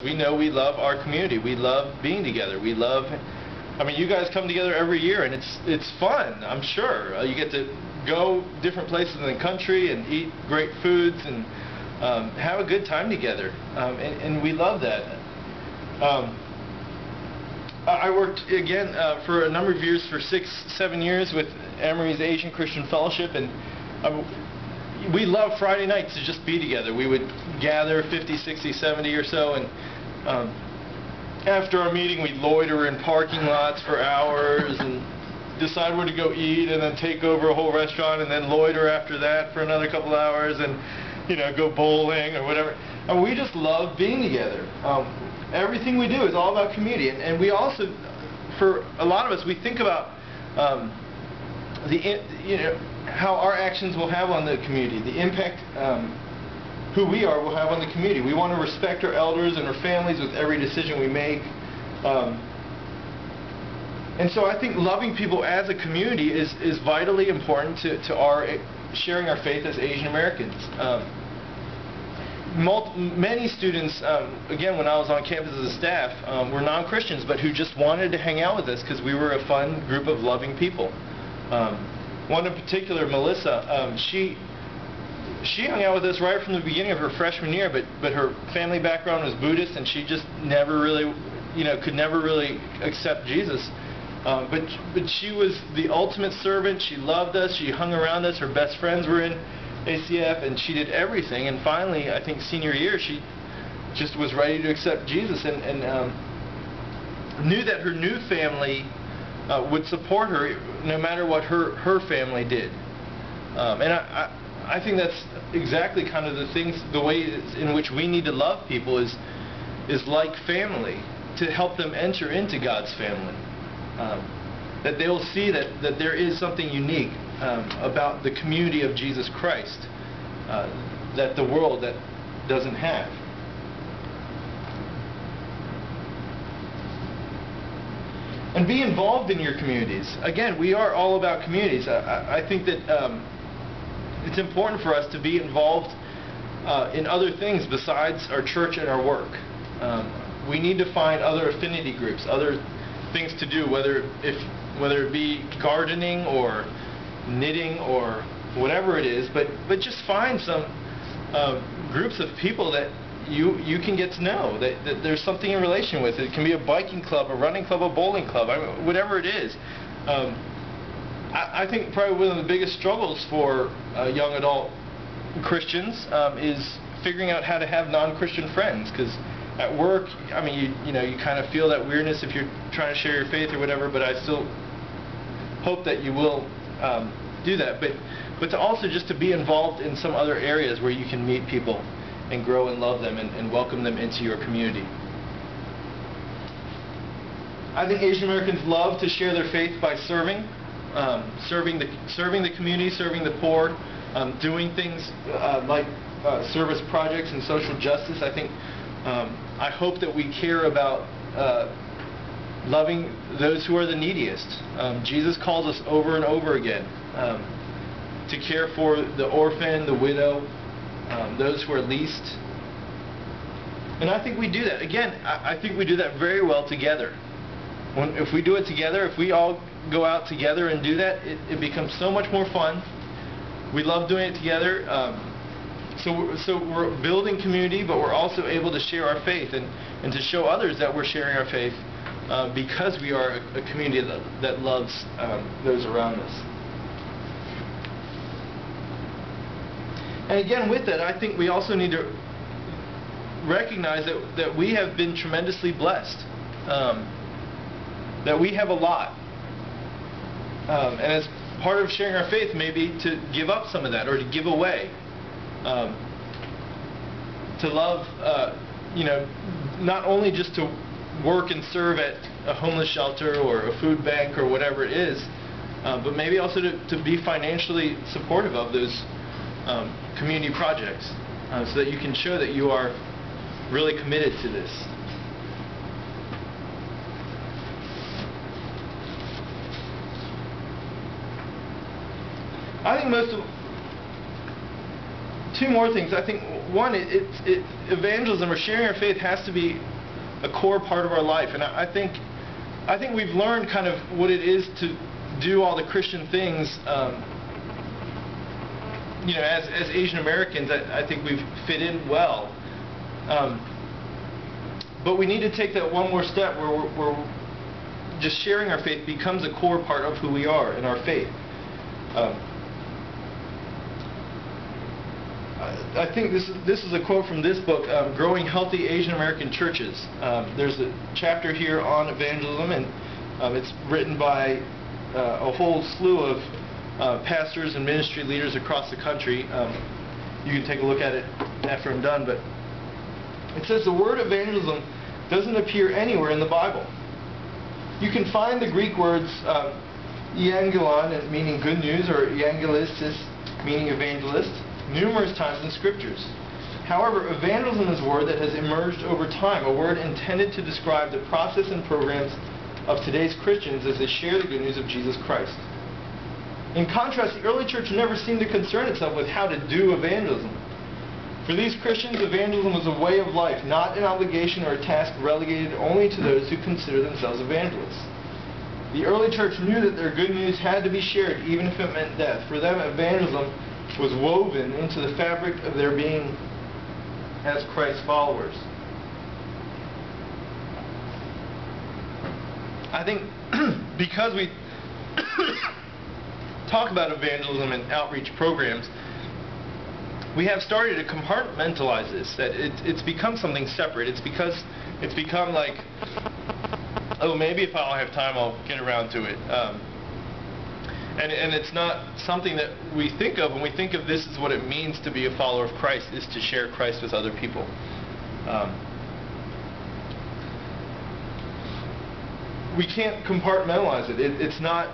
We know we love our community. We love being together. We love, I mean, you guys come together every year, and it's fun, I'm sure. You get to go different places in the country and eat great foods and have a good time together, and we love that. I worked, again, for a number of years, for 6-7 years, with Emory's Asian Christian Fellowship, and we loved Friday nights to just be together. We would gather 50, 60, 70 or so, and after our meeting we'd loiter in parking lots for hours and decide where to go eat, and then take over a whole restaurant, and then loiter after that for another couple hours, and go bowling or whatever. And we just love being together. Everything we do is all about community, and we also, for a lot of us, we think about how our actions will have on the community, the impact who we are will have on the community. We want to respect our elders and our families with every decision we make. And so I think loving people as a community is vitally important to our sharing our faith as Asian Americans. Many students, again, when I was on campus as a staff, were non-Christians, but who just wanted to hang out with us because we were a fun group of loving people. One in particular, Melissa, she hung out with us right from the beginning of her freshman year, but her family background was Buddhist, and she just never really, could never really accept Jesus. But she was the ultimate servant. She loved us. She hung around us. Her best friends were in ACF, and she did everything. And finally, I think senior year, she just was ready to accept Jesus, and knew that her new family would support her no matter what her family did. And I think that's exactly kind of the way in which we need to love people is like family, to help them enter into God's family. That they will see that there is something unique about the community of Jesus Christ that the world that doesn't have. And be involved in your communities. Again, we are all about communities. I think that it's important for us to be involved in other things besides our church and our work. We need to find other affinity groups, other things to do, whether it be gardening or knitting or whatever it is, but just find some groups of people that you can get to know, that there's something in relation with. It can be a biking club, a running club, a bowling club, whatever it is. I think probably one of the biggest struggles for young adult Christians is figuring out how to have non-Christian friends, because at work, I mean, you kind of feel that weirdness if you're trying to share your faith or whatever, but I still hope that you will do that. But to also just to be involved in some other areas where you can meet people and grow and love them and welcome them into your community. I think Asian Americans love to share their faith by serving the community, serving the poor, doing things like service projects and social justice. I hope that we care about loving those who are the neediest. Jesus calls us over and over again to care for the orphan, the widow, those who are least. And I think we do that. Again, I think we do that very well together. If we do it together, if we all go out together and do that, it becomes so much more fun. We love doing it together. So we're building community, but we're also able to share our faith and to show others that we're sharing our faith because we are a community that loves those around us. And again, with that, I think we also need to recognize that we have been tremendously blessed, that we have a lot. And as part of sharing our faith, maybe to give up some of that or to give away. To love, not only just to work and serve at a homeless shelter or a food bank or whatever it is, but maybe also to be financially supportive of those community projects, so that you can show that you are really committed to this. I think two more things. I think, one, evangelism or sharing our faith has to be a core part of our life. And I think we've learned kind of what it is to do all the Christian things. As Asian Americans, I think we've fit in well. But we need to take that one more step where we're just sharing our faith becomes a core part of who we are in our faith. I think this is a quote from this book, Growing Healthy Asian American Churches. There's a chapter here on evangelism, and it's written by a whole slew of pastors and ministry leaders across the country. You can take a look at it after I'm done, but it says the word evangelism doesn't appear anywhere in the Bible. You can find the Greek words evangelon, meaning good news, or evangelistis, meaning evangelist, numerous times in scriptures. However, evangelism is a word that has emerged over time, a word intended to describe the process and programs of today's Christians as they share the good news of Jesus Christ. In contrast, the early church never seemed to concern itself with how to do evangelism. For these Christians, evangelism was a way of life, not an obligation or a task relegated only to those who consider themselves evangelists. The early church knew that their good news had to be shared, even if it meant death. For them, evangelism was woven into the fabric of their being as Christ's followers. I think because we talk about evangelism and outreach programs, we have started to compartmentalize this, that it's become something separate. It's become like, oh, maybe if I don't have time, I'll get around to it. And it's not something that we think of when we think of this as what it means to be a follower of Christ, is to share Christ with other people. We can't compartmentalize it. It's not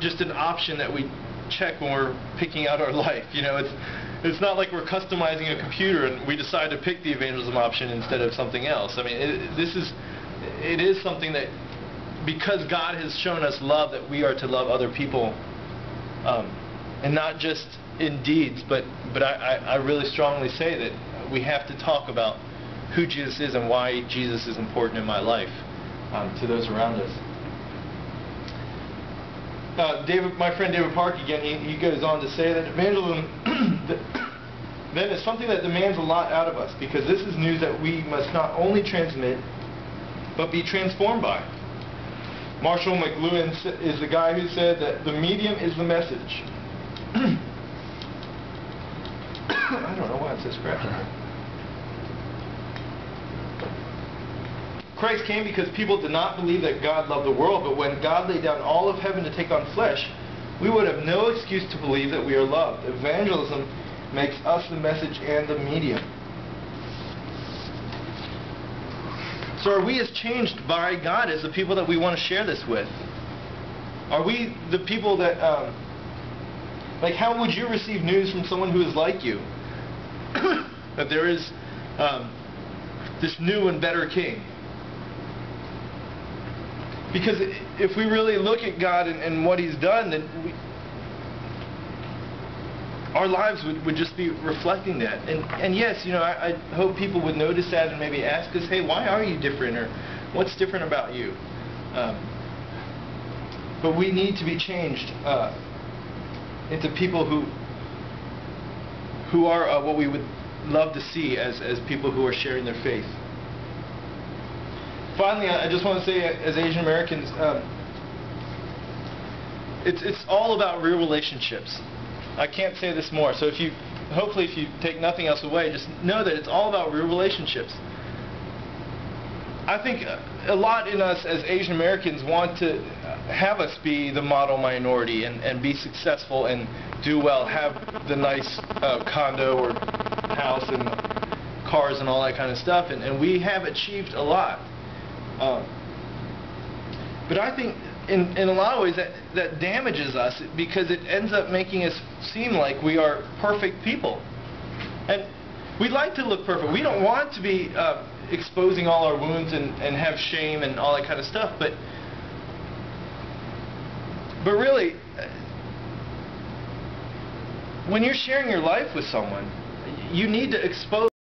just an option that we check when we're picking out our life. It's not like we're customizing a computer and we decide to pick the evangelism option instead of something else. I mean, it is something that, because God has shown us love, that we are to love other people, and not just in deeds, but I really strongly say that we have to talk about who Jesus is and why Jesus is important in my life to those around us. My friend David Park, again, he goes on to say that evangelism then is something that demands a lot out of us, because this is news that we must not only transmit, but be transformed by. Marshall McLuhan is the guy who said that the medium is the message. I don't know why it says scratching. Christ came because people did not believe that God loved the world, but when God laid down all of heaven to take on flesh, we would have no excuse to believe that we are loved. Evangelism makes us the message and the medium. So are we as changed by God as the people that we want to share this with? Are we the people that, how would you receive news from someone who is like you? That there is this new and better king? Because if we really look at God and what He's done, then our lives would just be reflecting that. And yes, I hope people would notice that and maybe ask us, hey, why are you different? Or what's different about you? But we need to be changed into people who are what we would love to see as people who are sharing their faith. Finally, I just want to say, as Asian Americans, it's all about real relationships. I can't say this more. So hopefully if you take nothing else away, just know that it's all about real relationships. I think a lot in us as Asian Americans want to have us be the model minority and be successful and do well, have the nice condo or house and cars and all that kind of stuff, and we have achieved a lot. But I think in a lot of ways that damages us, because it ends up making us seem like we are perfect people. And we like to look perfect. We don't want to be exposing all our wounds and have shame and all that kind of stuff. But really, when you're sharing your life with someone, you need to expose